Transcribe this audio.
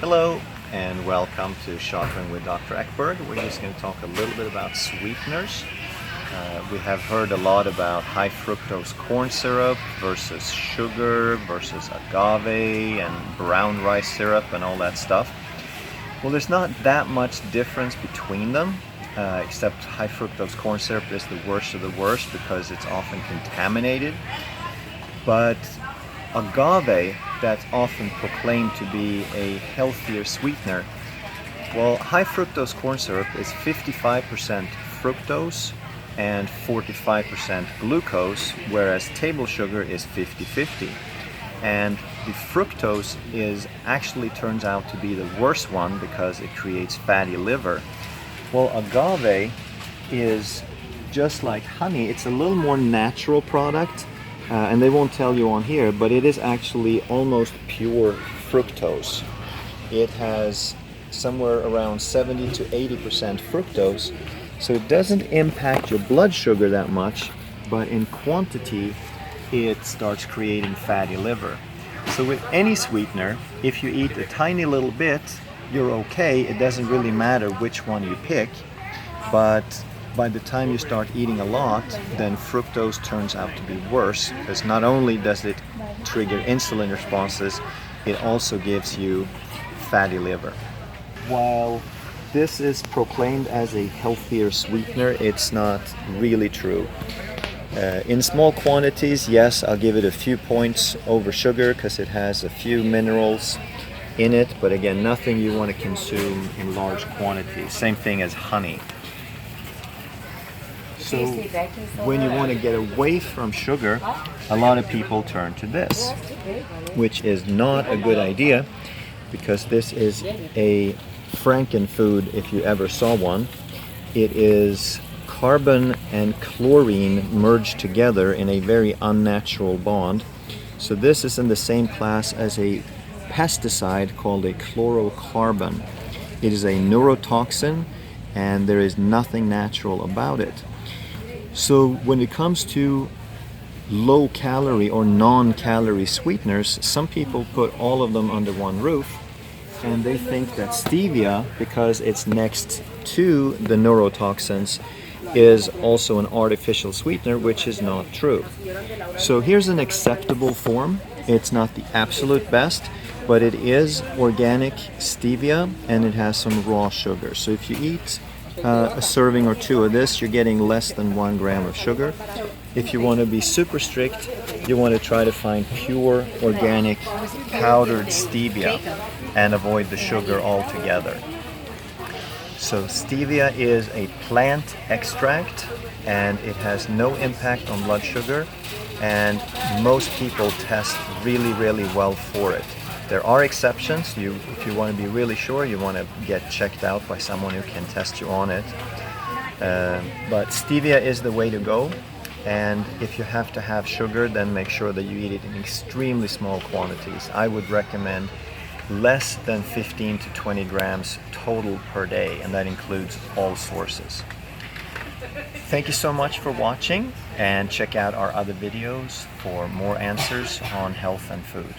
Hello and welcome to Shopping with Dr. Ekberg. We're just going to talk a little bit about sweeteners. We have heard a lot about high fructose corn syrup versus sugar versus agave and brown rice syrup and all that stuff. Well, there's not that much difference between them, except high fructose corn syrup is the worst of the worst because it's often contaminated. But agave, that's often proclaimed to be a healthier sweetener. Well, high fructose corn syrup is 55% fructose and 45% glucose, whereas table sugar is 50-50. And the fructose actually turns out to be the worst one because it creates fatty liver. Well, agave is just like honey. It's a little more natural product. And they won't tell you on here, but it is actually almost pure fructose. It has somewhere around 70 to 80% fructose, so it doesn't impact your blood sugar that much, but in quantity it starts creating fatty liver. So with any sweetener, if you eat a tiny little bit, you're okay. It doesn't really matter which one you pick, but by the time you start eating a lot, then fructose turns out to be worse, because not only does it trigger insulin responses, it also gives you fatty liver. While this is proclaimed as a healthier sweetener, it's not really true. In small quantities, yes, I'll give it a few points over sugar because it has a few minerals in it, but again, nothing you want to consume in large quantities. Same thing as honey. So when you want to get away from sugar, a lot of people turn to this, which is not a good idea because this is a frankenfood if you ever saw one. It is carbon and chlorine merged together in a very unnatural bond. So this is in the same class as a pesticide called a chlorocarbon. It is a neurotoxin and there is nothing natural about it. So when it comes to low calorie or non-calorie sweeteners, some people put all of them under one roof and they think that stevia, because it's next to the neurotoxins, is also an artificial sweetener, which is not true. So here's an acceptable form. It's not the absolute best, but it is organic stevia and it has some raw sugar. So if you eat a serving or two of this, you're getting less than 1 gram of sugar. If you want to be super strict, you want to try to find pure organic powdered stevia and avoid the sugar altogether. So stevia is a plant extract and it has no impact on blood sugar, and most people test really well for it. There are exceptions. If you want to be really sure, you want to get checked out by someone who can test you on it. But stevia is the way to go. And if you have to have sugar, then make sure that you eat it in extremely small quantities. I would recommend less than 15 to 20 grams total per day, and that includes all sources. Thank you so much for watching, and check out our other videos for more answers on health and food.